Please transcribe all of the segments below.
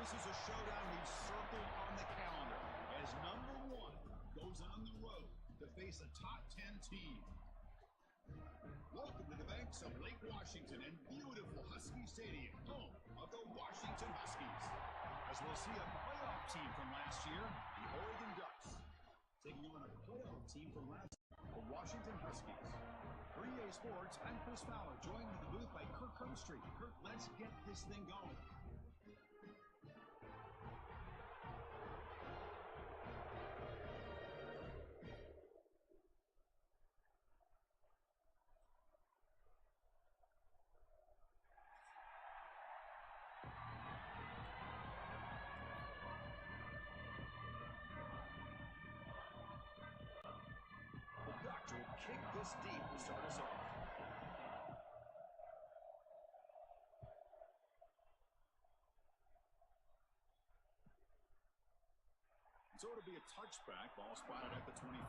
This is a showdown we've circled on the calendar as number one goes on the road to face a top 10 team. Welcome to the banks of Lake Washington and beautiful Husky Stadium, home of the Washington Huskies. As we'll see a playoff team from last year, the Oregon Ducks, taking on a playoff team from last year, the Washington Huskies. For EA Sports, I'm Chris Fowler, joined in the booth by Kirk Hermstreet. Kirk, let's get this thing going. Kick this deep to start us off. So it'll be a touchback, ball spotted at the 25.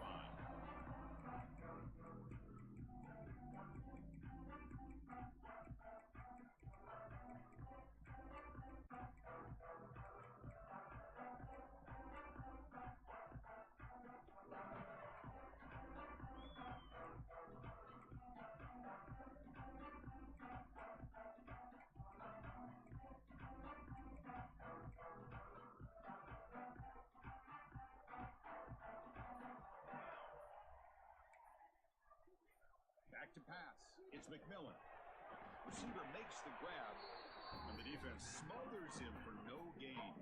Back to pass. It's McMillan. Receiver makes the grab, and the defense smothers him for no gain.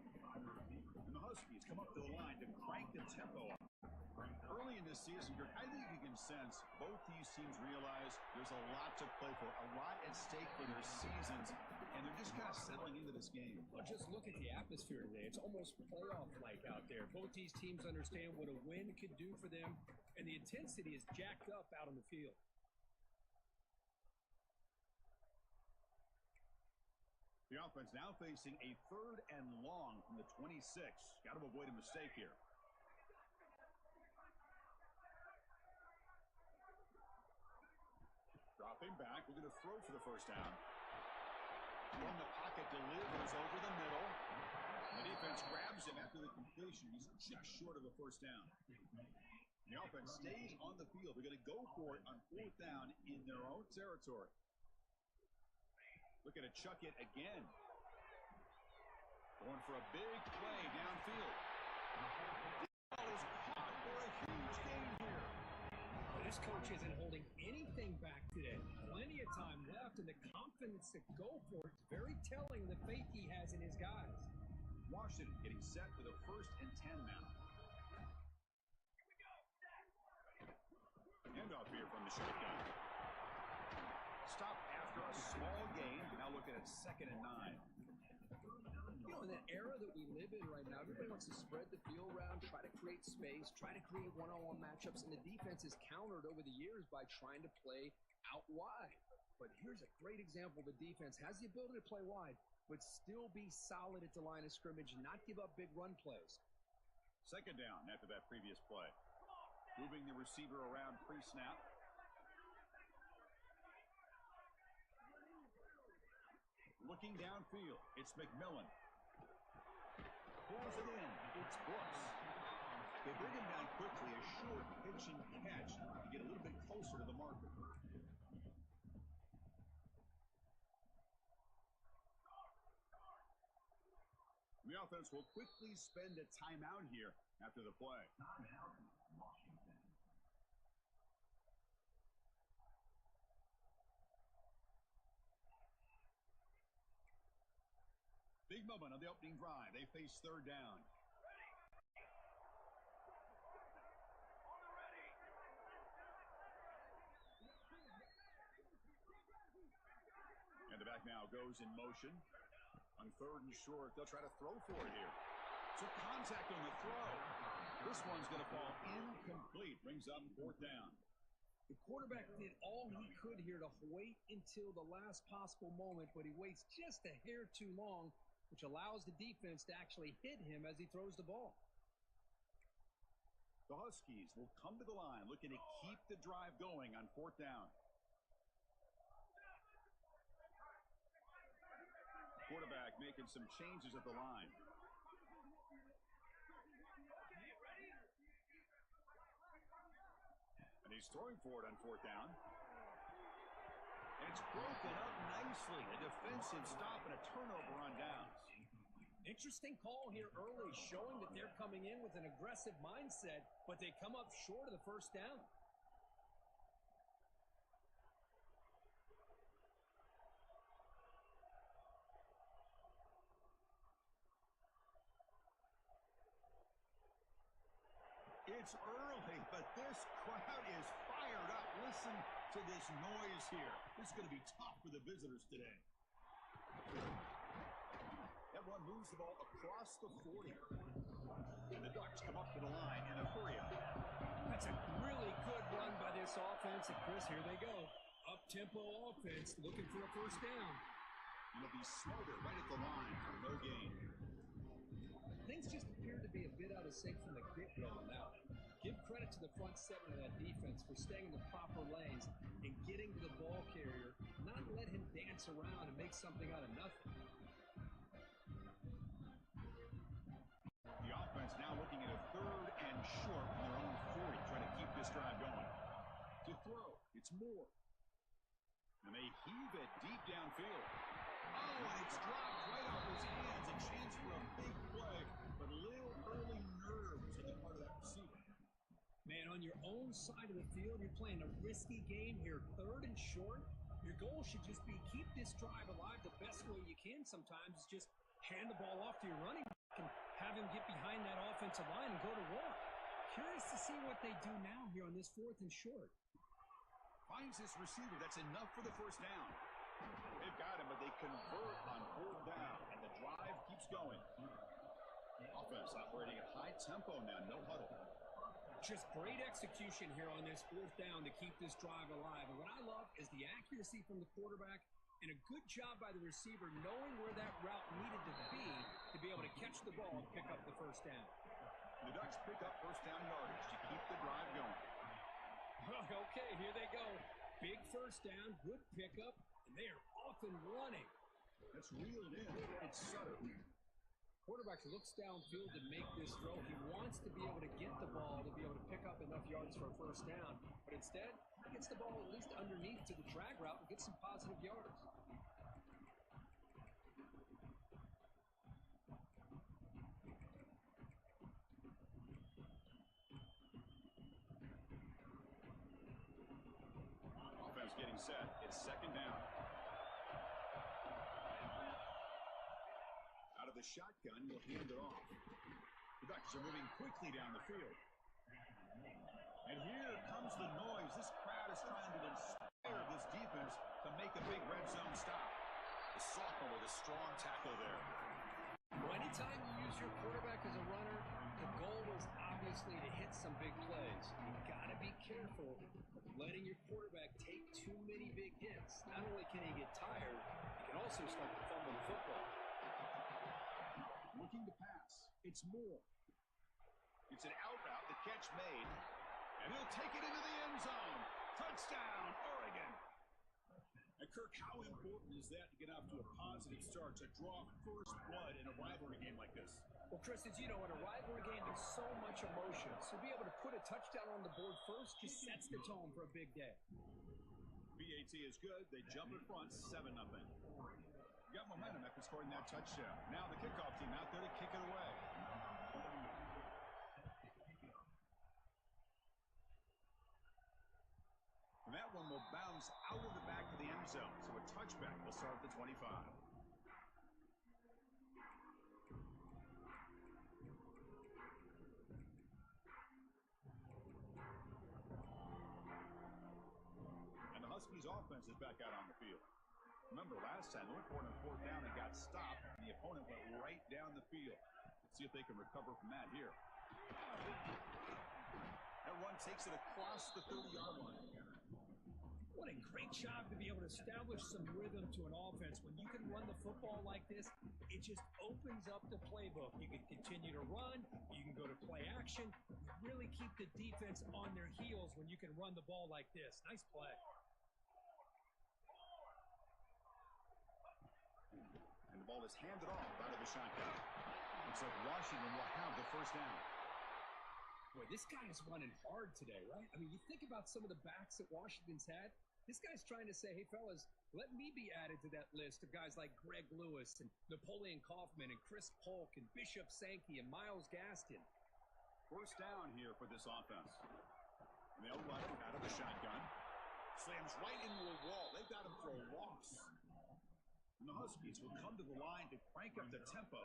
And the Huskies come up to the line to crank the tempo up. Early in this season, I think you can sense both these teams realize there's a lot to play for, a lot at stake for their seasons, and they're just kind of settling into this game. Well, just look at the atmosphere today. It's almost playoff-like out there. Both these teams understand what a win could do for them, and the intensity is jacked up out on the field. The offense now facing a 3rd and long from the 26. Got to avoid a mistake here. Dropping back. We're going to throw for the first down. From the pocket, delivers over the middle. The defense grabs him after the completion. He's just short of a first down. The offense stays on the field. They're going to go for it on 4th down in their own territory. Looking to chuck it again. Going for a big play downfield. The ball is caught for a huge gain here. Well, this coach isn't holding anything back today. Plenty of time left and the confidence to go for it. It's very telling the faith he has in his guys. Washington getting set for the 1st and 10 now. Handoff here from the shotgun. Stop after a small gain. Now looking at 2nd and 9. You know, in the era that we live in right now, everybody wants to spread the field around, try to create space, try to create one-on-one matchups, and the defense is countered over the years by trying to play out wide. But here's a great example. The defense has the ability to play wide, but still be solid at the line of scrimmage, not give up big run plays. 2nd down after that previous play. Moving the receiver around pre-snap. Looking downfield, it's McMillan. Pulls it in, it's Brooks. They bring him down quickly, a short pitch and catch to get a little bit closer to the marker. The offense will quickly spend a timeout here after the play. Big moment on the opening drive. They face 3rd down. And the back now goes in motion. On 3rd and short, they'll try to throw for it here. So contact on the throw. This one's going to fall incomplete. Brings up 4th down. The quarterback did all he could here to wait until the last possible moment, but he waits just a hair too long, which allows the defense to actually hit him as he throws the ball. The Huskies will come to the line looking to keep the drive going on 4th down. quarterback making some changes at the line. And he's throwing for it on fourth down. And it's broken up nicely. A defensive stop and a turnover on downs. Interesting call here early, showing that they're coming in with an aggressive mindset, but they come up short of the first down. It's early, but this crowd is fired up. Listen to this noise here. This is going to be tough for the visitors today. That one moves the ball across the 40. And the Ducks come up to the line in a hurry-up. That's a really good run by this offense. And Chris, here they go. Up-tempo offense looking for a first down. And they'll be smarter right at the line for no gain. Things just appear to be a bit out of sync from the get-go now. Give credit to the front seven of that defense for staying in the proper lanes and getting to the ball carrier, not let him dance around and make something out of nothing. The offense now looking at a third and short from their own 40, trying to keep this drive going. To throw, it's Moore. And they heave it deep downfield. Oh, and it's dropped right off his hands. A chance for a big play, but a little early nerves on the part of that receiver. Man, on your own side of the field, you're playing a risky game here. Third and short. Your goal should just be keep this drive alive the best way you can sometimes. Is just hand the ball off to your running back and have him get behind that offensive line and go to work. Curious to see what they do now here on this fourth and short. Finds this receiver. That's enough for the first down. They've got him, but they convert on fourth down, and the drive keeps going. Offense operating at high tempo now, no huddle. Just great execution here on this fourth down to keep this drive alive. And what I love is the accuracy from the quarterback and a good job by the receiver knowing where that route needed to be able to catch the ball and pick up the first down. The Ducks pick up first down yardage to keep the drive going. Okay, here they go. Big first down, good pickup, and they are off and running. That's reeled in. It's Sutter. Quarterback looks downfield to make this throw. He wants to be able to get the ball to be able to pick up enough yards for a first down. But instead, he gets the ball at least underneath to the drag route and gets some positive yards. Offense getting set. It's second down. Out of the shotgun, he'll hand it off. The Ducks are moving quickly down the field. And here comes the noise. This crowd is trying to inspire this defense to make a big red zone stop. The sophomore with a strong tackle there. Well, anytime you use your quarterback as a runner, the goal is obviously to hit some big plays. You've got to be careful of letting your quarterback take too many big hits. Not only can he get tired, he can also start to fumble the football. Looking to pass. It's Moore. It's an out route. The catch made. And he'll take it into the end zone. Touchdown, Oregon. And Kirk, how important is that to get off to a positive start, to draw first blood in a rivalry game like this? Well, Chris, as you know, in a rivalry game, there's so much emotion. So to be able to put a touchdown on the board first just sets the tone for a big day. BAT is good. They jump in front, 7-0. Got momentum after scoring that touchdown. Now the kickoff team out there to kick it away. And that one will bounce out of the back of the end zone. So a touchback will start at the 25. And the Huskies offense is back out on the field. Remember, last time they went for it on fourth down and got stopped, and the opponent went right down the field. Let's see if they can recover from that here. That run takes it across the 30-yard line. What a great job to be able to establish some rhythm to an offense. When you can run the football like this, it just opens up the playbook. You can continue to run. You can go to play action. You really keep the defense on their heels when you can run the ball like this. Nice play. And The ball is handed off out of the shotgun. Looks like Washington will have the first down. Boy, this guy is running hard today, right? I mean, you think about some of the backs that Washington's had. This guy's trying to say, hey, fellas, let me be added to that list of guys like Greg Lewis and Napoleon Kaufman and Chris Polk and Bishop Sankey and Myles Gaskin. First down here for this offense. And they'll run it out of the shotgun. Slams right into a wall. They've got him for a loss. And the Huskies will come to the line to crank up the tempo.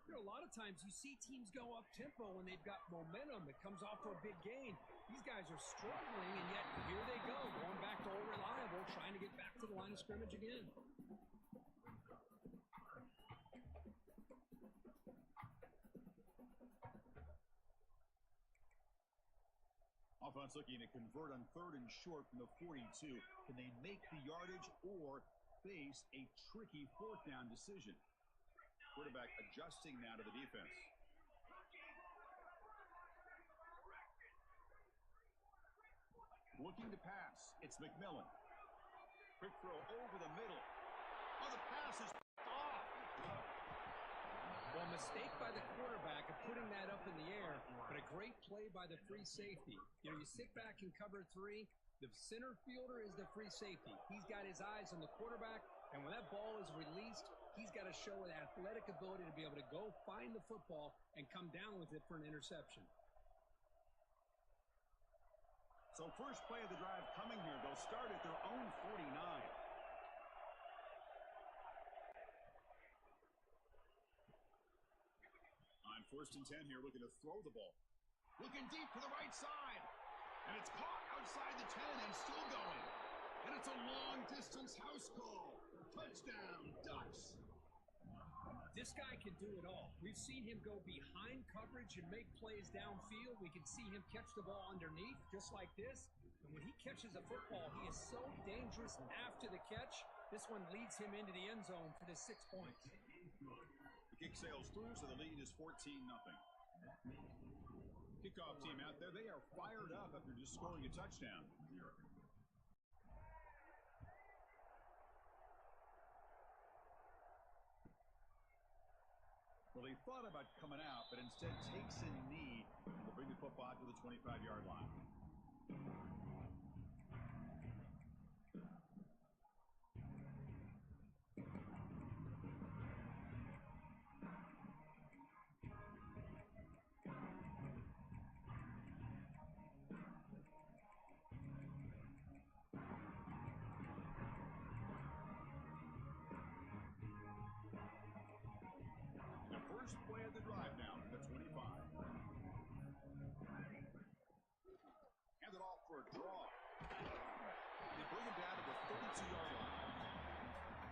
You know, a lot of times you see teams go up tempo when they've got momentum that comes off for a big gain. These guys are struggling, and yet here they go, going back to old reliable, trying to get back to the line of scrimmage again. Offense looking to convert on 3rd and short from the 42. Can they make the yardage or face a tricky 4th down decision? Quarterback adjusting now to the defense. Looking to pass. It's McMillan. Quick throw over the middle. Oh, the pass is off. Well, mistake by the quarterback of putting that up in the air, but a great play by the free safety. You know, you sit back and cover 3. The center fielder is the free safety. He's got his eyes on the quarterback, and when that ball is released, he's got to show an athletic ability to be able to go find the football and come down with it for an interception. So first play of the drive coming here. They'll start at their own 49. On 1st and 10 here, looking to throw the ball. Looking deep to the right side. And it's caught outside the 10 and still going. And it's a long-distance house call. Touchdown, Ducks. This guy can do it all. We've seen him go behind coverage and make plays downfield. We can see him catch the ball underneath, just like this. And when he catches a football, he is so dangerous after the catch. This one leads him into the end zone for the 6 points. The kick sails through, so the lead is 14-0. Kickoff team out there, they are fired up after just scoring a touchdown. Well, he thought about coming out, but instead takes a knee and will bring the football to the 25-yard line. First play of the drive now, the 25. Hand it off for a draw. They bring him down to the 32-yard line.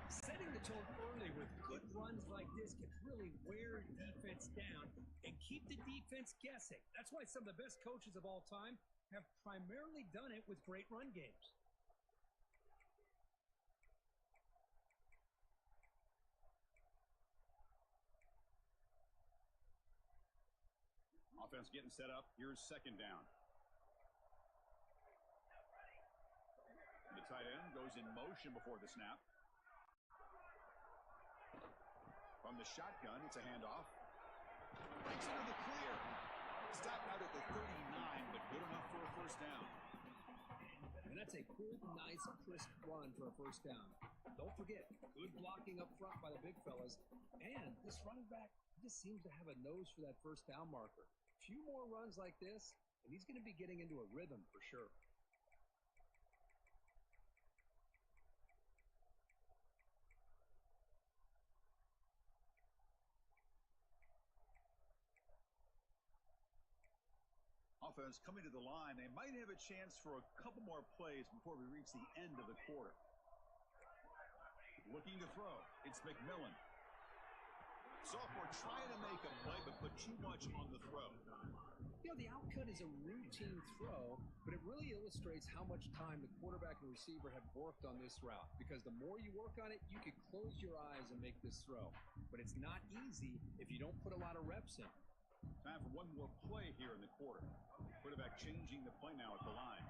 Setting the tone early with good runs like this can really wear defense down and keep the defense guessing. That's why some of the best coaches of all time have primarily done it with great run games. Offense getting set up. Here's 2nd down. The tight end goes in motion before the snap. From the shotgun, it's a handoff. Breaks into the clear. Stop out at the 39, but good enough for a first down. And that's a good, nice, crisp run for a first down. Don't forget, good blocking up front by the big fellas. And this running back just seems to have a nose for that first down marker. Few more runs like this, and he's going to be getting into a rhythm for sure. Offense coming to the line. They might have a chance for a couple more plays before we reach the end of the quarter. Looking to throw. It's McMillan. Sophomore trying to make a play, but put too much on the throw. You know, the outcut is a routine throw, but it really illustrates how much time the quarterback and receiver have worked on this route. Because the more you work on it, you can close your eyes and make this throw. But it's not easy if you don't put a lot of reps in. Time for one more play here in the quarter. Quarterback changing the play now at the line.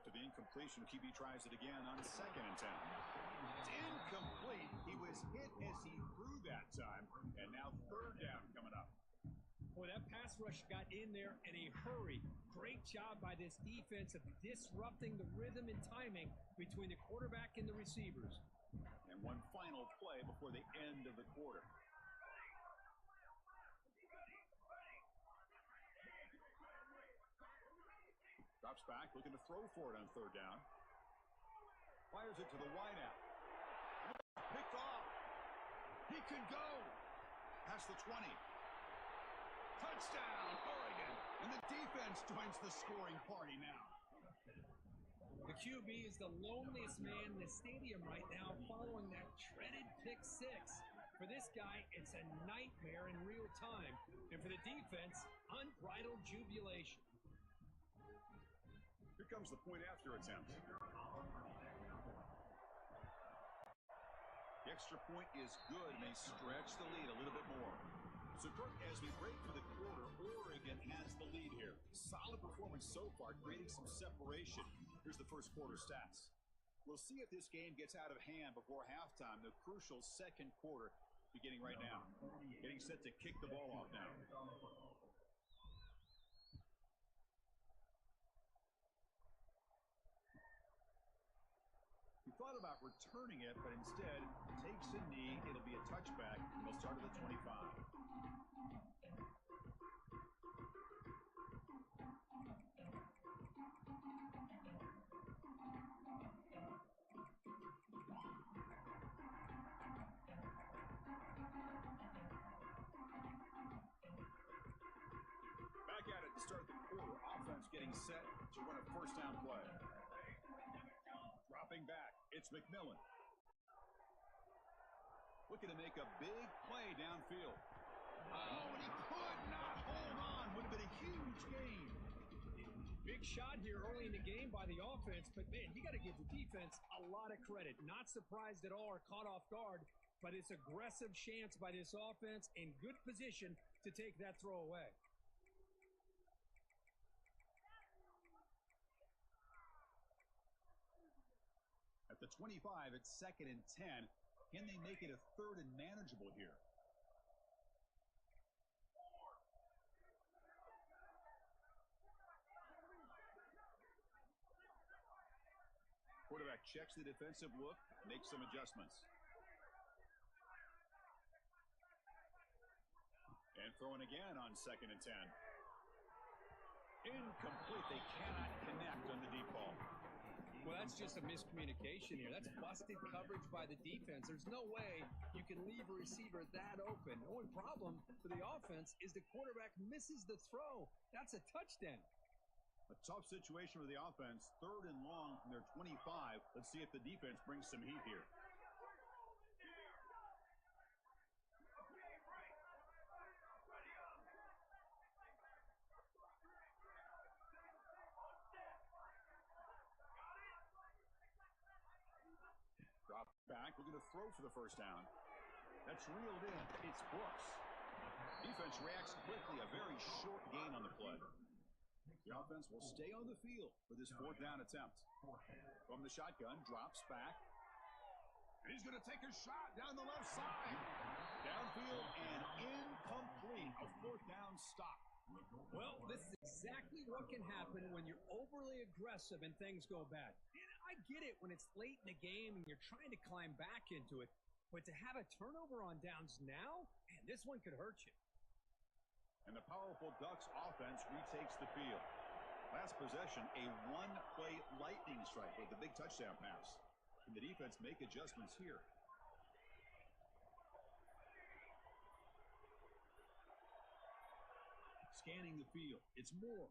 After the incompletion, QB tries it again on 2nd and 10. It's incomplete. He was hit as he threw that time, and now 3rd down coming up. Boy, that pass rush got in there in a hurry. Great job by this defense of disrupting the rhythm and timing between the quarterback and the receivers. And one final play before the end of the quarter. Drops back, looking to throw for it on 3rd down. Fires it to the wideout. Picked off. He can go. Past the 20. Touchdown, Oregon. And the defense joins the scoring party now. The QB is the loneliest man in the stadium right now following that dreaded pick 6. For this guy, it's a nightmare in real time. And for the defense, unbridled jubilation. Here comes the point after attempt. The extra point is good, and they stretch the lead a little bit more. So, Kirk, as we break for the quarter, Oregon has the lead here. Solid performance so far, creating some separation. Here's the first quarter stats. We'll see if this game gets out of hand before halftime, the crucial 2nd quarter beginning right now. Getting set to kick the ball off now. He thought about returning it, but instead takes a knee. It'll be a touchback, and they'll start at the 25. Back at it to start the quarter. Offense getting set to run a 1st down play. Dropping back, it's McMillan. Looking to make a big play downfield. Oh, and he could not hold on. Would have been a huge gain. Big shot here early in the game by the offense, but man, you got to give the defense a lot of credit. Not surprised at all or caught off guard, but it's aggressive chance by this offense in good position to take that throw away. At the 25, it's 2nd and 10. Can they make it a 3rd and manageable here? Quarterback checks the defensive look, makes some adjustments. And throwing again on 2nd and 10. Incomplete. They cannot connect on the deep ball. Well, that's just a miscommunication here. That's busted coverage by the defense. There's no way you can leave a receiver that open. The only problem for the offense is the quarterback misses the throw. That's a touchdown. A tough situation with the offense. 3rd and long from their 25. Let's see if the defense brings some heat here. Drop back, looking to throw for the 1st down. That's reeled in. It's Brooks. Defense reacts quickly. A very short gain on the play. The offense will stay on the field for this 4th down attempt. From the shotgun, drops back. And he's going to take a shot down the left side. Downfield and incomplete. A 4th down stop. Well, this is exactly what can happen when you're overly aggressive and things go bad. And I get it when it's late in the game and you're trying to climb back into it. But to have a turnover on downs now, man, this one could hurt you. And the powerful Ducks offense retakes the field. Last possession, a 1-play lightning strike with a big touchdown pass. Can the defense make adjustments here? Scanning the field. It's Moore.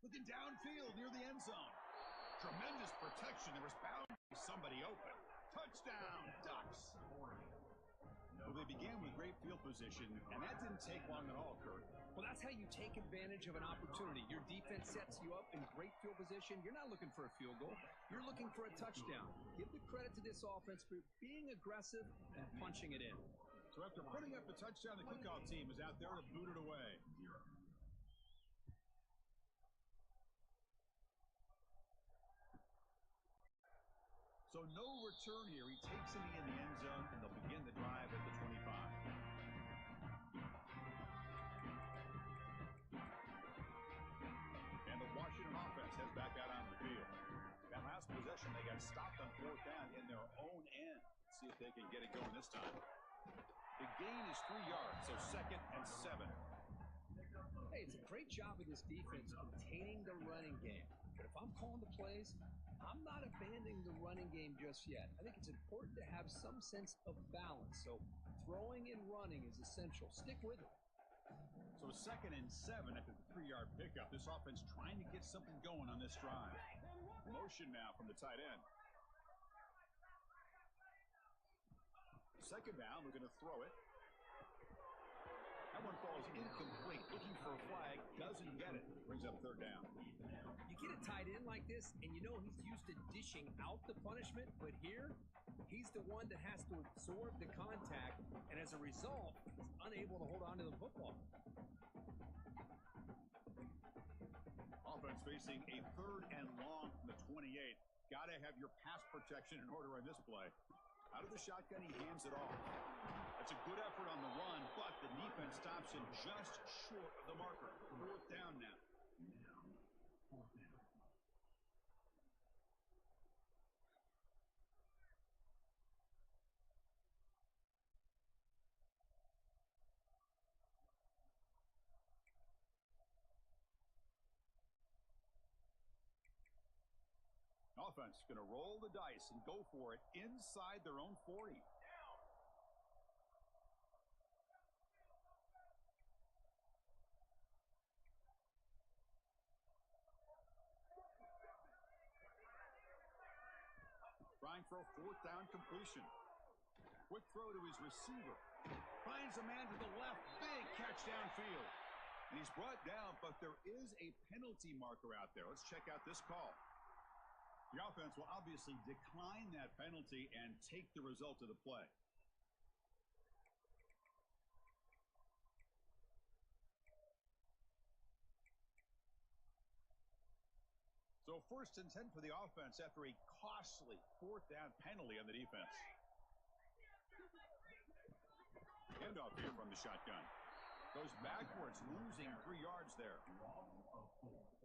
Looking downfield near the end zone. Tremendous protection. There was bound to be somebody open. Touchdown, Ducks. Well, they began with great field position, and that didn't take long at all, Kirk. Well, that's how you take advantage of an opportunity. Your defense sets you up in great field position. You're not looking for a field goal. You're looking for a touchdown. Give the credit to this offense for being aggressive and punching it in. So after putting up the touchdown, the kickoff team is out there to boot it away. So no return here. He takes him in the end zone, and they'll begin the drive at the 25. And the Washington offense heads back out on the field. That last possession, they got stopped on fourth down in their own end. Let's see if they can get it going this time. The gain is 3 yards, so 2nd and 7. Hey, it's a great job of this defense containing the running game. But if I'm calling the plays, I'm not abandoning the running game just yet. I think it's important to have some sense of balance. So throwing and running is essential. Stick with it. So 2nd and 7 after the 3-yard pickup. This offense trying to get something going on this drive. Motion now from the tight end. 2nd down, we're going to throw it. That one falls incomplete. Looking for a flag, doesn't get it. Brings up 3rd down. You get a tight end like this, and you know he's used to dishing out the punishment, but here, he's the one that has to absorb the contact, and as a result, he's unable to hold on to the football. Offense facing a 3rd and long from the 28. Got to have your pass protection in order on this play. Out of the shotgun, he hands it off. That's a good effort on the run, but the defense stops him just short of the marker. 4th down now. Offense going to roll the dice and go for it inside their own 40. Trying for a 4th down completion. Quick throw to his receiver. Finds a man to the left. Big catch downfield. And he's brought down, but there is a penalty marker out there. Let's check out this call. The offense will obviously decline that penalty and take the result of the play. So 1st and 10 for the offense after a costly 4th down penalty on the defense. Handoff here from the shotgun. Goes backwards, losing 3 yards there.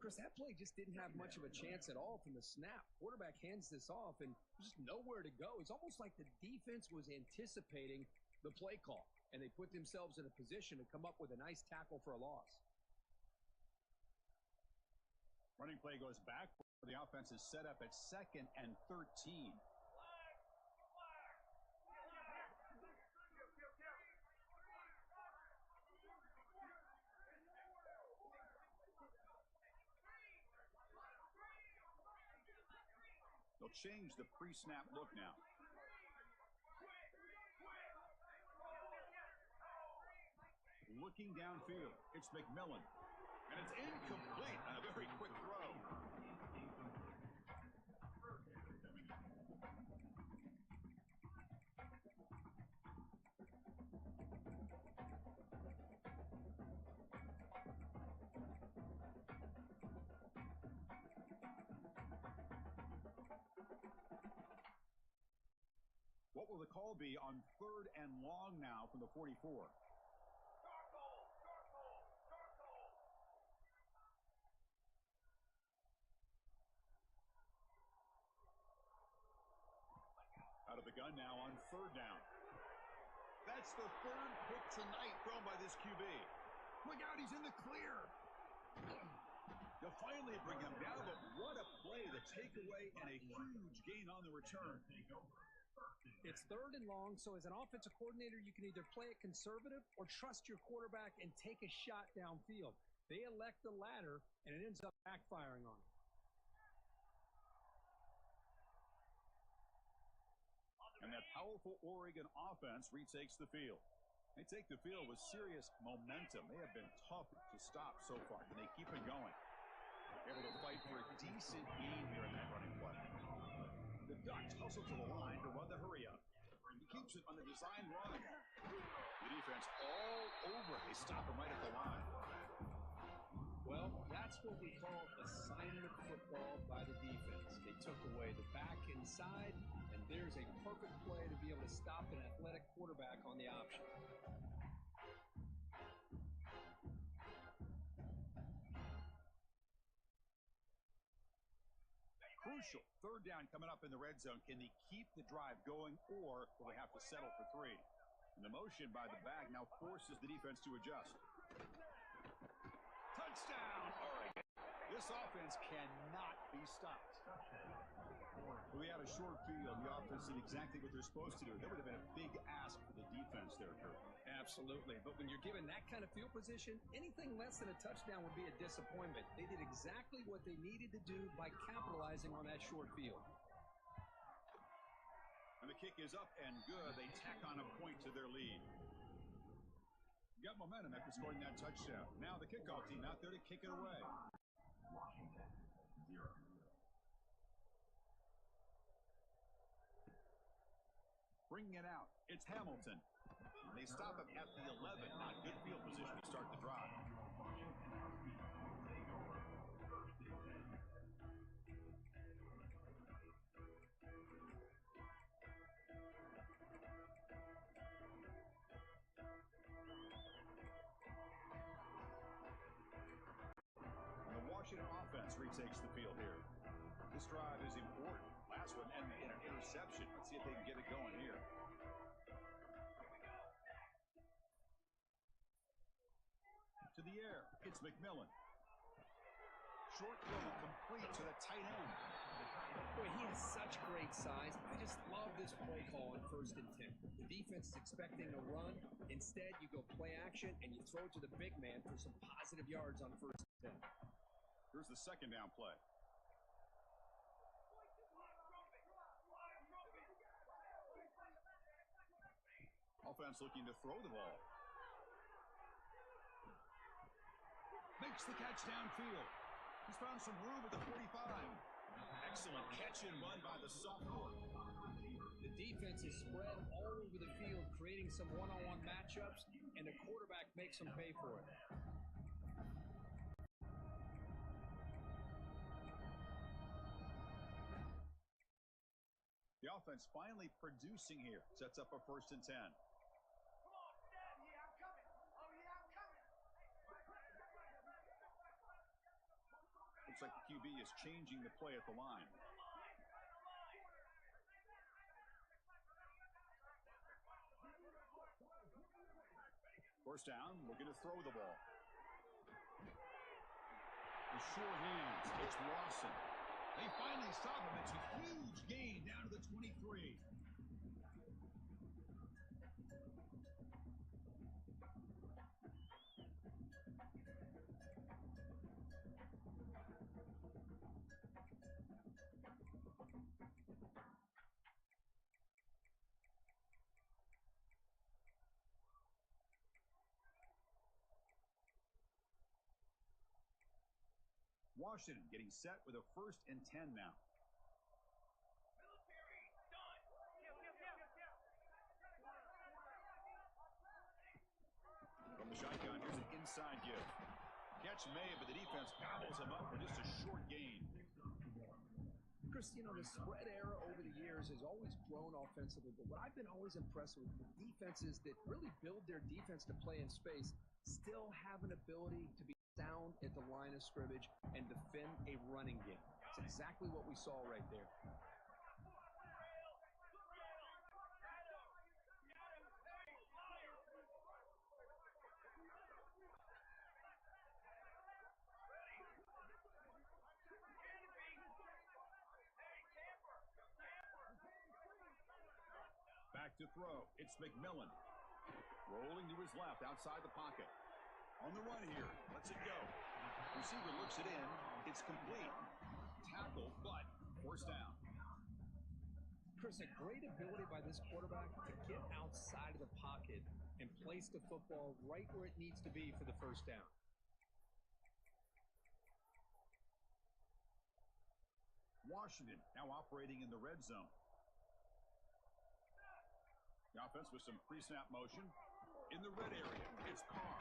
Chris, that play just didn't have much of a chance at all from the snap. Quarterback hands this off and just nowhere to go. It's almost like the defense was anticipating the play call, and they put themselves in a position to come up with a nice tackle for a loss. Running play goes back. The offense is set up at 2nd and 13. They'll change the pre-snap look now. Looking downfield, it's McMillan. And it's incomplete on a very quick throw. What will the call be on 3rd and long now from the 44? Out of the gun now on 3rd down. That's the 3rd pick tonight thrown by this QB. Look out, he's in the clear. They'll finally bring him down, but what a play, the takeaway and a huge gain on the return. It's 3rd and long, so as an offensive coordinator, you can either play it conservative or trust your quarterback and take a shot downfield. They elect the latter, and it ends up backfiring on them. And that powerful Oregon offense retakes the field. They take the field with serious momentum. They have been tough to stop so far. Can they keep it going? Able to fight for a decent gain here in that running play. The Ducks hustle to the line to run the hurry-up. He keeps it on the design run. The defense all over. They stop him right at the line. Well, that's what we call assignment football by the defense. They took away the back inside, There's a perfect play to be able to stop an athletic quarterback on the option. Crucial. Third down coming up in the red zone. Can they keep the drive going, or will they have to settle for 3? And the motion by the back now forces the defense to adjust. Touchdown, Oregon. This offense cannot be stopped. We had a short field. The offense did exactly what they're supposed to do. That would have been a big ask for the defense there, Kurt. Absolutely. But when you're given that kind of field position, anything less than a touchdown would be a disappointment. They did exactly what they needed to do by capitalizing on that short field. And the kick is up and good. They tack on a point to their lead. Got momentum after scoring that touchdown. Now the kickoff team out there to kick it away. Bringing it out, it's Hamilton. They stop him at the 11. Not good field position to start the drive. And the Washington offense retakes the field here. This drive is important. Last one ended in an interception. Let's see if they can get it going here. To the air, it's McMillan. Short throw complete to the tight end. Boy, he has such great size. I just love this play call on 1st and 10. The defense is expecting a run. Instead, you go play action and you throw it to the big man for some positive yards on 1st and 10. Here's the second down play. Offense looking to throw the ball. Makes the catch downfield. He's found some room at the 45. Excellent catch and run by the sophomore. The defense is spread all over the field, creating some one-on-one matchups, and the quarterback makes them pay for it. The offense finally producing here. Sets up a 1st and 10. Looks like the QB is changing the play at the line. First down, looking to throw the ball. The short hands, it's Lawson. They finally stop him. It's a huge gain down to the 23. Washington getting set with a 1st and 10 now. From the shotgun, here's an inside give. Catch made, but the defense gobbles him up for just a short gain. Chris, you know, the spread era over the years has always grown offensively, but what I've been always impressed with defenses that really build their defense to play in space still have an ability to be down at the line of scrimmage and defend a running game. It's exactly what we saw right there. Back to throw. It's McMillan. Rolling to his left outside the pocket. On the run here. Lets it go. Receiver looks it in. It's complete. Tackle, but forced down. Chris, a great ability by this quarterback to get outside of the pocket and place the football right where it needs to be for the 1st down. Washington now operating in the red zone. The offense with some pre-snap motion. In the red area, it's Carr.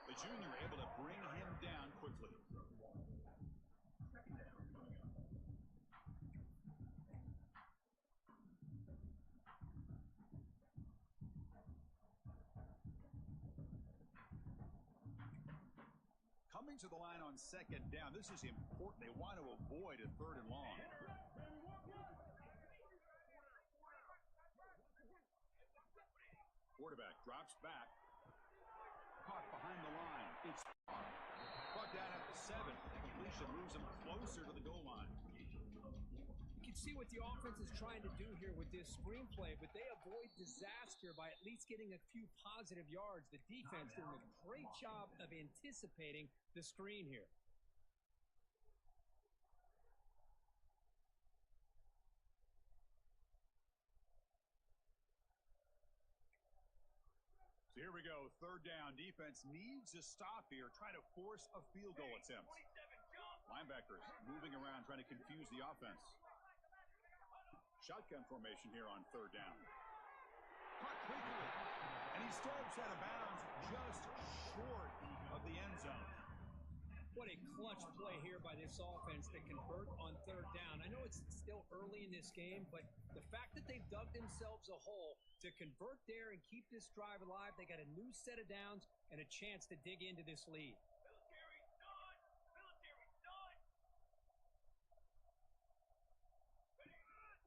The junior able to bring him down quickly. to the line on second down. This is important. They want to avoid a third and long. Quarterback drops back. Caught behind the line. It's brought down at the 7. The completion moves him closer to the goal line. You can see what the offense is trying to do here with this screenplay, but they avoid disaster by at least getting a few positive yards. The defense doing a great job of anticipating the screen here. So here we go. Third down. Defense needs to stop here, try to force a field goal attempt. Linebackers moving around, trying to confuse the offense. Shotgun formation here on third down. Caught quickly, and he steps out of bounds just short of the end zone. What a clutch play here by this offense to convert on third down. I know it's still early in this game, but the fact that they've dug themselves a hole to convert there and keep this drive alive, they got a new set of downs and a chance to dig into this lead.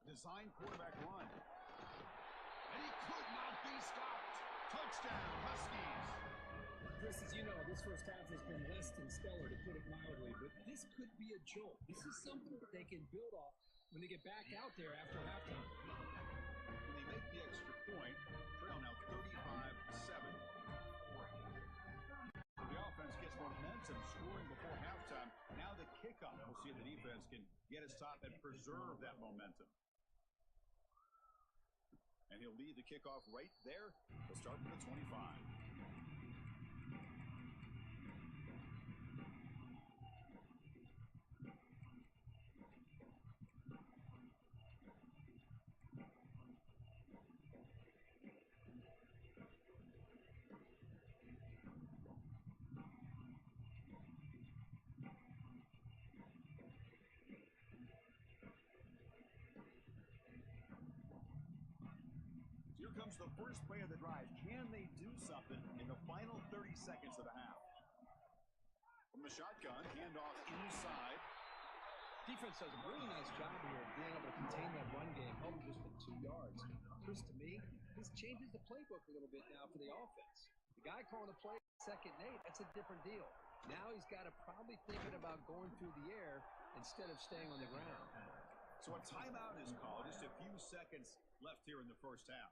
Design quarterback run. And he could not be stopped. Touchdown, Huskies. Chris, as you know, this first half has been less than stellar, to put it mildly, but this could be a jolt. This is something that they can build off when they get back out there after halftime. When they make the extra point, trail now 35-7. The offense gets momentum scoring before halftime. Now the kickoff. We'll see if the defense can get a stop and preserve that momentum. And he'll lead the kickoff right there. We'll start from the 25. Here comes the first play of the drive. Can they do something in the final 30 seconds of the half? From the shotgun, handoff inside. Defense does a really nice job here of being able to contain that run game, held just with 2 yards. Chris, to me, this changes the playbook a little bit now for the offense. The guy calling the play second and 8, that's a different deal. Now he's got to probably thinking about going through the air instead of staying on the ground. So a timeout is called. Just a few seconds left here in the first half.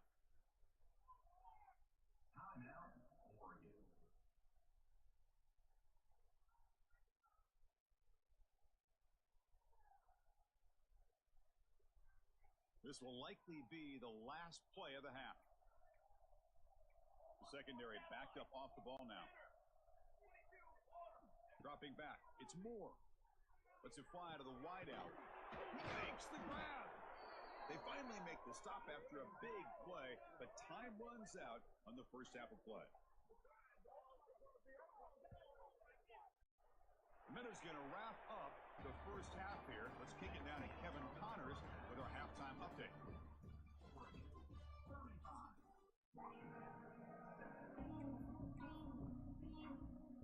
This will likely be the last play of the half. The secondary backed up off the ball now. Dropping back. It's Moore. Lets it fly to the wideout. He makes the grab. They finally make the stop after a big play, but time runs out on the first half of play. Minner's going to wrap up the first half here. Let's kick it down to Kevin Connors with our halftime update.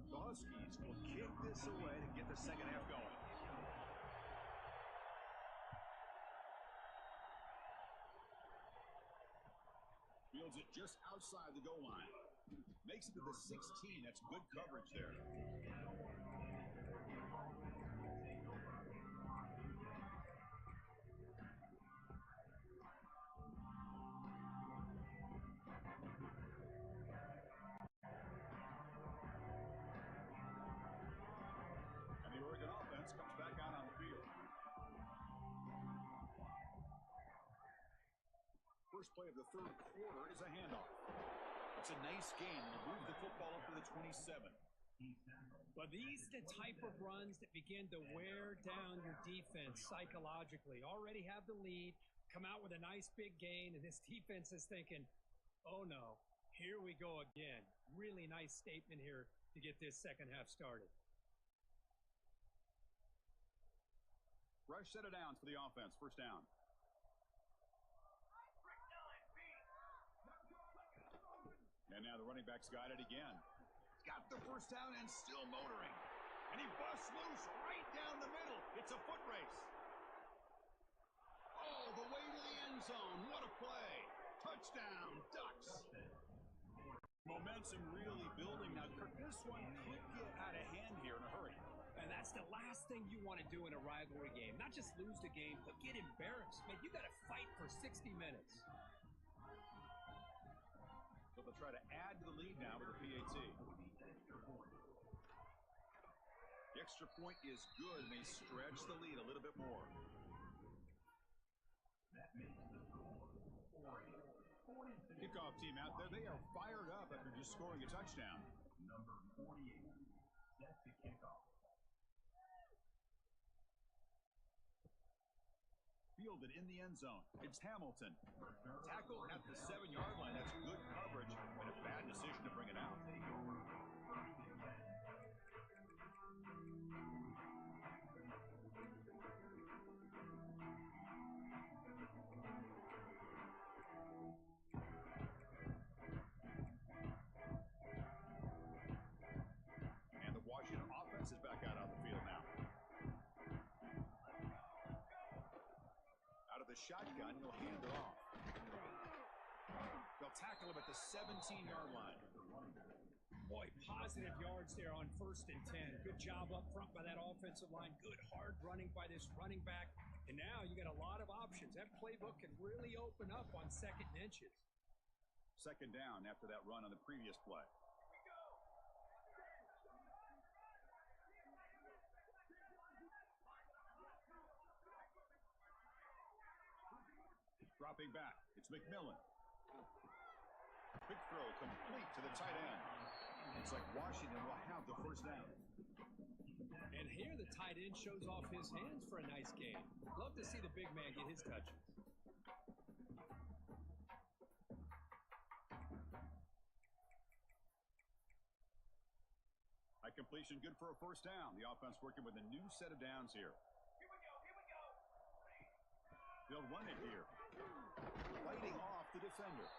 The Huskies will kick this away to get the second half going. Fields it just outside the goal line. Makes it to the 16. That's good coverage there. First play of the third quarter is a handoff. It's a nice gain to move the football up to the 27. But these are the type of runs that begin to wear down your defense psychologically. Already have the lead, come out with a nice big gain, and this defense is thinking, oh no, here we go again. Really nice statement here to get this second half started. Fresh set of downs for the offense. First down. And now the running back's got it again. Got the first down and still motoring. And he busts loose right down the middle. It's a foot race. Oh, the way to the end zone. What a play. Touchdown, Ducks. Momentum really building now. Kirk, this one could get out of hand here in a hurry. And that's the last thing you want to do in a rivalry game. Not just lose the game, but get embarrassed. Man, you got to fight for 60 minutes. So they'll try to add to the lead now with a PAT. The extra point is good, and they stretch the lead a little bit more. Kickoff team out there. They are fired up after just scoring a touchdown. Number 48, set to kick off. Fielded in the end zone. It's Hamilton. Tackle at the 7-yard line. That's good coverage and a bad decision to bring it out. And the Washington offense is back out on the field now. Out of the shotgun, he'll hand it off. They'll tackle him at the 17-yard line. Boy, positive yards there on 1st and 10. Good job up front by that offensive line. Good hard running by this running back. And now you got a lot of options. That playbook can really open up on 2nd and inches. 2nd down after that run on the previous play. Dropping back, it's McMillan. Quick throw complete to the tight end. It's like Washington will have the 1st down. And here the tight end shows off his hands for a nice game. Love to see the big man get his touches. High completion, good for a 1st down. The offense working with a new set of downs here. They'll run it here. Fighting off the defender.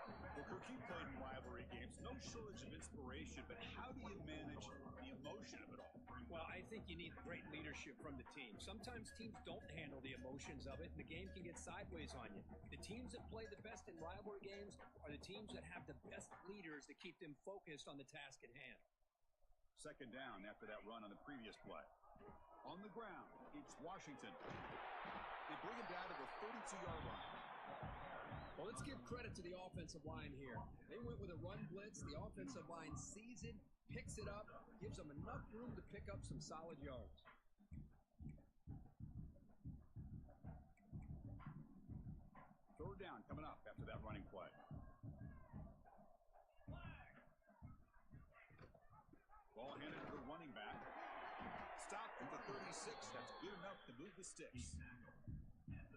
Well, Kirk, you played in rivalry games. No shortage of inspiration, but how do you manage the emotion of it all? Well, I think you need great leadership from the team. Sometimes teams don't handle the emotions of it, and the game can get sideways on you. The teams that play the best in rivalry games are the teams that have the best leaders to keep them focused on the task at hand. 2nd down after that run on the previous play. On the ground, it's Washington. They bring him down to the 32-yard line. Well, let's give credit to the offensive line here. They went with a run blitz. The offensive line sees it, picks it up, gives them enough room to pick up some solid yards. Third down coming up after that running play. Ball handed to the running back. Stopped at the 36. That's good enough to move the sticks.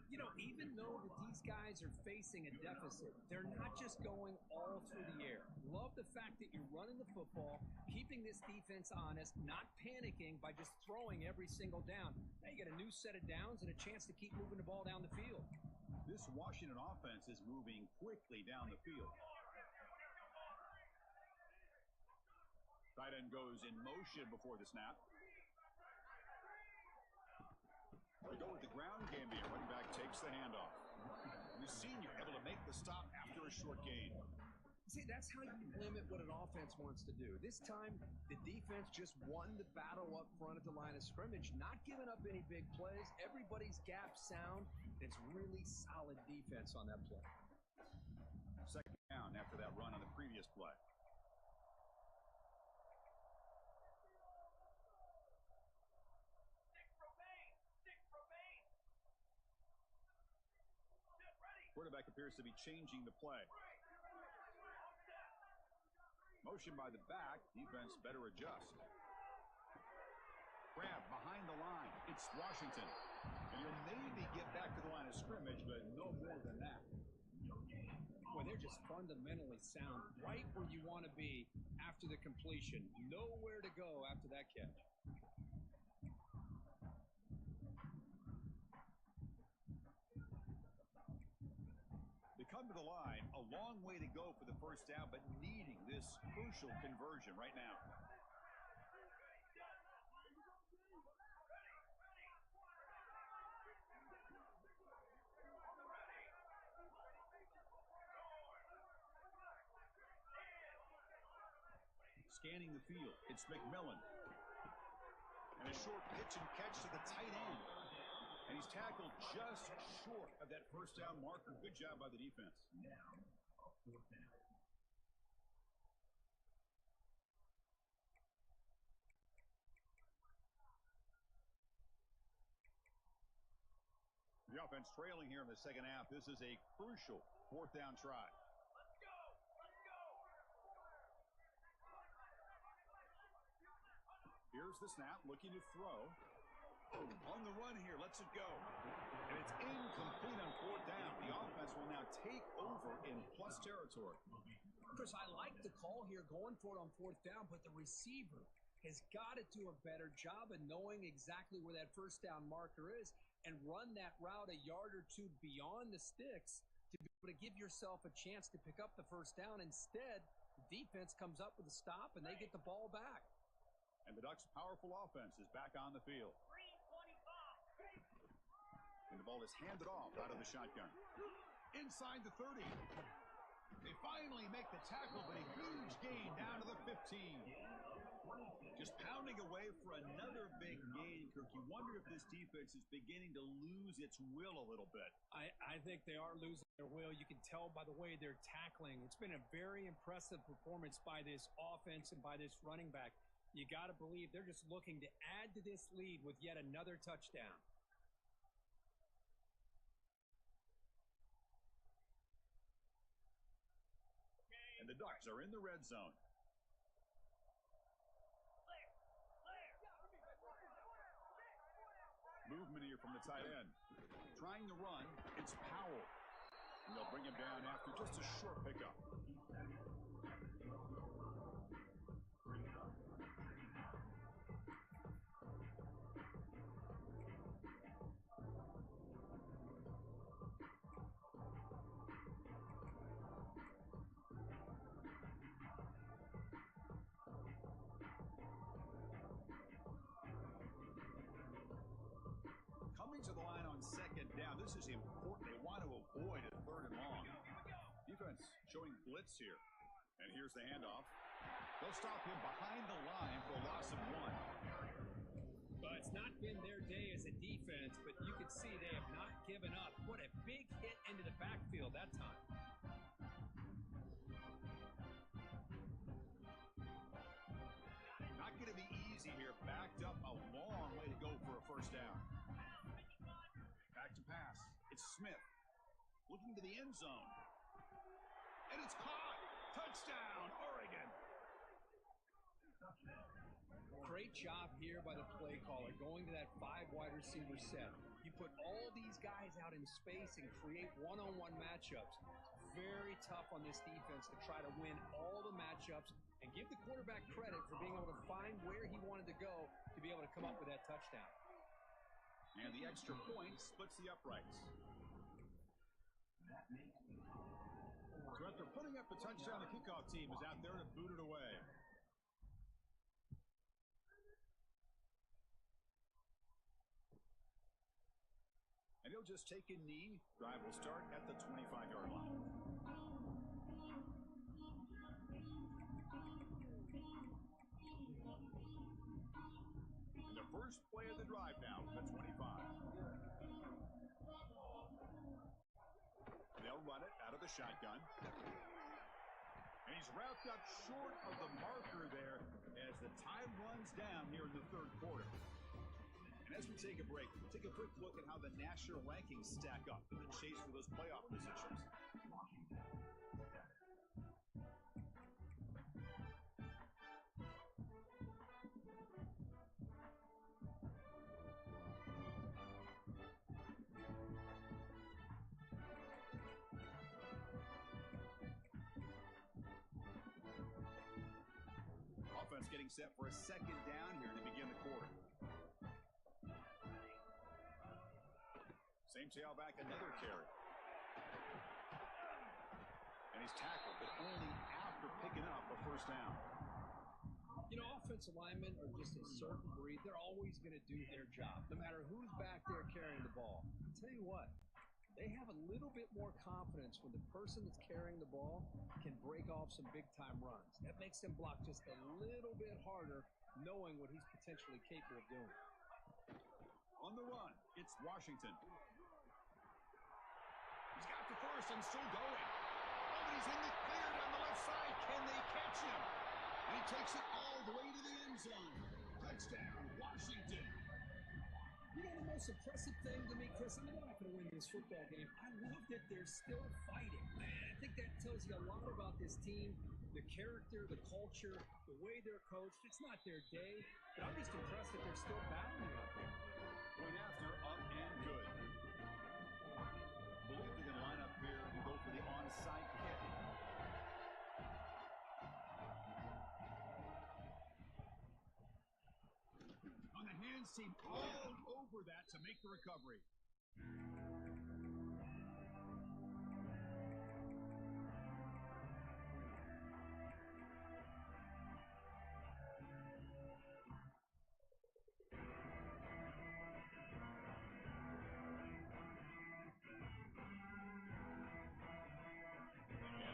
You know, even though that these guys are facing a deficit, they're not just going all through the air. Love the fact that you're running the football, keeping this defense honest, not panicking by just throwing every single down. Now you got a new set of downs and a chance to keep moving the ball down the field. This Washington offense is moving quickly down the field. Tight end goes in motion before the snap. They go with the ground game here. Running back takes the handoff. The senior able to make the stop after a short gain. See, that's how you limit what an offense wants to do. This time, the defense just won the battle up front at the line of scrimmage, not giving up any big plays. Everybody's gap sound. It's really solid defense on that play. 2nd down after that run on the previous play. Quarterback appears to be changing the play. Motion by the back. Defense better adjust. Grab behind the line. It's Washington. And you'll maybe get back to the line of scrimmage, but no more than that. Boy, they're just fundamentally sound. Right where you want to be after the completion. Nowhere to go after that catch. Come to the line, a long way to go for the 1st down, but needing this crucial conversion right now. scanning the field. It's McMillan. And a short pitch and catch to the tight end. And he's tackled just short of that first down marker. Good job by the defense. Now, a fourth down. The offense trailing here in the second half. This is a crucial fourth down try. Here's the snap, looking to throw. On the run here, lets it go. And it's incomplete on fourth down. The offense will now take over in plus territory. Chris, I like the call here going for it on fourth down, but the receiver has got to do a better job of knowing exactly where that first down marker is and run that route a yard or two beyond the sticks to be able to give yourself a chance to pick up the first down. Instead, the defense comes up with a stop, and they get the ball back. And the Ducks' powerful offense is back on the field. And the ball is handed off out of the shotgun. Inside the 30. They finally make the tackle, but a huge gain down to the 15. Just pounding away for another big gain, Kirk. You wonder if this defense is beginning to lose its will a little bit. I think they are losing their will. You can tell by the way they're tackling. It's been a very impressive performance by this offense and by this running back. You got to believe they're just looking to add to this lead with yet another touchdown. And the Ducks are in the red zone. Movement here from the tight end. Trying to run, it's Powell. And they'll bring him down after just a short pickup. Coming to the line on second down. This is important. They want to avoid a third and long. Defense showing blitz here. And here's the handoff. They'll stop him behind the line for a loss of 1. Well, it's not been their day as a defense, but you can see they have not given up. What a big hit into the backfield that time. Not going to be easy here. Backed up a long way to go for a first down. Back to pass. It's Smith. Looking to the end zone. And it's caught. Touchdown, Oregon. Great job here by the play caller, going to that 5 wide receiver set. You put all these guys out in space and create one-on-one matchups. Very tough on this defense to try to win all the matchups and give the quarterback credit for being able to find where he wanted to go to be able to come up with that touchdown. And the extra point splits the uprights. So after putting up the touchdown, the kickoff team is out there to boot it away. And he'll just take a knee. Drive will start at the 25-yard line. And the first play of the drive now from the 25. And they'll run it out of the shotgun. And he's wrapped up short of the marker there as the time runs down here in the third quarter. And as we take a break, we'll take a quick look at how the national rankings stack up in the chase for those playoff positions. Offense getting set for a second down here to begin the quarter. Same tailback, another carry. And he's tackled, but only after picking up a first down. You know, offensive linemen are just a certain breed. They're always going to do their job, no matter who's back there carrying the ball. I'll tell you what, They have a little bit more confidence when the person that's carrying the ball can break off some big-time runs. That makes them block just a little bit harder, knowing what he's potentially capable of doing. On the run, it's Washington. He's got the first and still going. Oh, and he's in the clear down the left side. Can they catch him? And he takes it all the way to the end zone. Touchdown, Washington. You know the most impressive thing to me, Chris, I mean, they're not going to win this football game. I love that they're still fighting. I think that tells you a lot about this team, the character, the culture, the way they're coached. It's not their day, but I'm just impressed that they're still battling out there. Going after, up and good. Believe they can line up here and go for the onside kick. On the hands team, all over that to make the recovery. And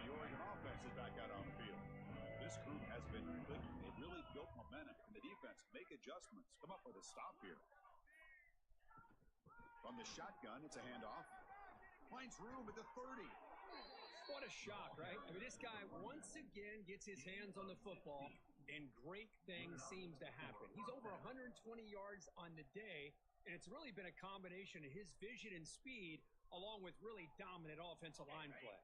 the Oregon offense is back out on the field. This group has been clicking. They really built momentum. And the defense make adjustments. Come up with a stop here. From the shotgun, it's a handoff. Finds room at the 30. What a shock, right? I mean, this guy once again gets his hands on the football, and great things seems to happen. He's over 120 yards on the day, and it's really been a combination of his vision and speed along with really dominant offensive line play.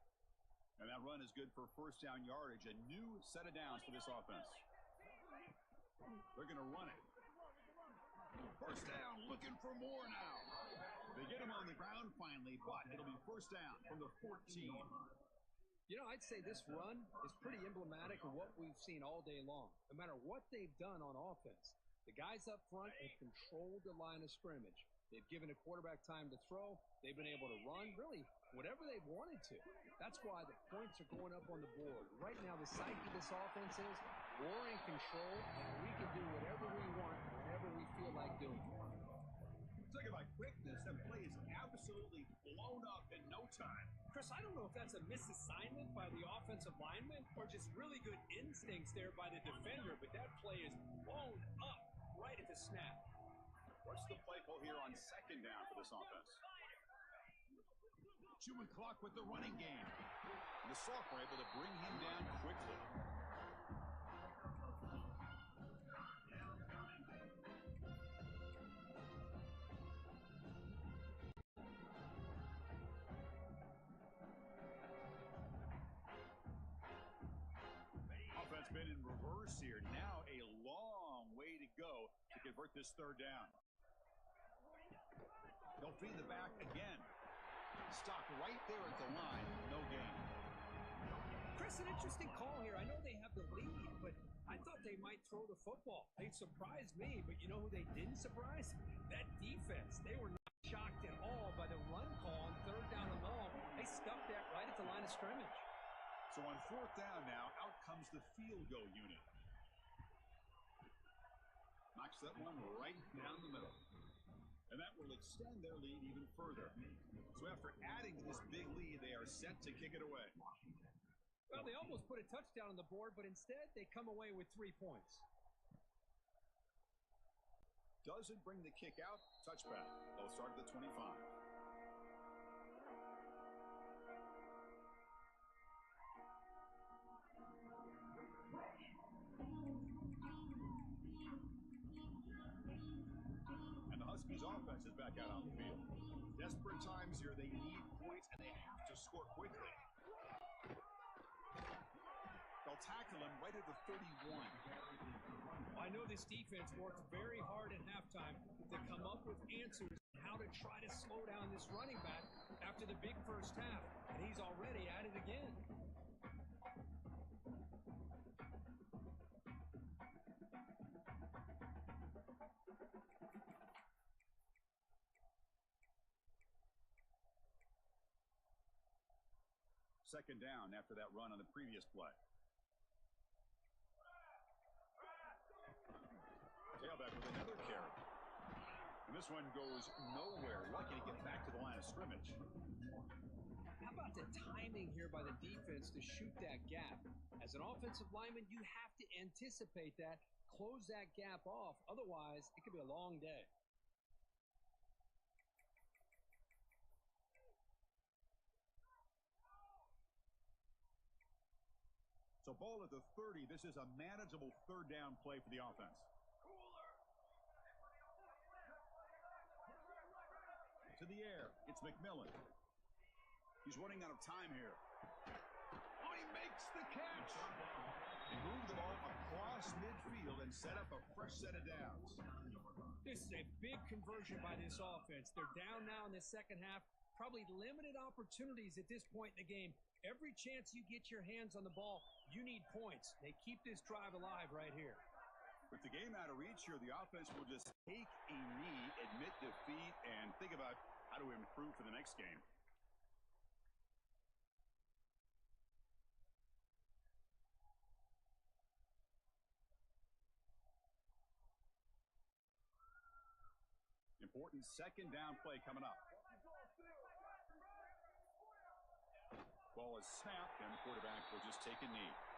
And that run is good for first down yardage. A new set of downs for this offense. They're going to run it. First down, looking for more now. They get him on the ground finally, but it'll be first down from the 14. You know, I'd say this run is pretty emblematic of what we've seen all day long. No matter what they've done on offense, the guys up front have controlled the line of scrimmage. They've given the quarterback time to throw. They've been able to run, really, whatever they've wanted to. That's why the points are going up on the board. Right now, the psyche of this offense is we're in control, and we can do whatever we want, whenever we feel like doing it. Talk about quickness. That play is absolutely blown up in no time. Chris, I don't know if that's a misassignment by the offensive lineman or just really good instincts there by the defender, but that play is blown up right at the snap. What's the play call here on second down for this offense? Chewing clock with the running game. The sophomore able to bring him down quickly. Offense been in reverse here. Now a long way to go to convert this third down. They'll feed the back again. Stop right there at the line. No gain. Chris, an interesting call here. I know they have the lead, but I thought they might throw the football. They surprised me, but you know who they didn't surprise? That defense. They were not shocked at all by the run call on third down and long. They stuck that right at the line of scrimmage. So on fourth down now, out comes the field goal unit. Knocks that one right down the middle. And that will extend their lead even further. So after adding to this big lead, they are set to kick it away. Well, they almost put a touchdown on the board, but instead they come away with 3 points. Doesn't bring the kick out. Touchback. They'll start at the 25. Huskies offense is back out on the field. Desperate times here. They need points, and they have to score quickly. They'll tackle him right at the 31. I know this defense worked very hard at halftime to come up with answers on how to try to slow down this running back after the big first half, and he's already at it again. Second down after that run on the previous play. Tailback with another carry. And this one goes nowhere. Lucky to get back to the line of scrimmage. How about the timing here by the defense to shoot that gap? As an offensive lineman, you have to anticipate that, close that gap off. Otherwise, it could be a long day. So ball at the 30. This is a manageable third down play for the offense. To the air. It's McMillan. He's running out of time here. Oh, he makes the catch. He moved the ball across midfield and set up a fresh set of downs. This is a big conversion by this offense. They're down now in the second half. Probably limited opportunities at this point in the game. Every chance you get your hands on the ball, you need points. They keep this drive alive right here. With the game out of reach here, the offense will just take a knee, admit defeat, and think about how to improve for the next game. Important second down play coming up. Ball is snapped, and the quarterback will just take a knee.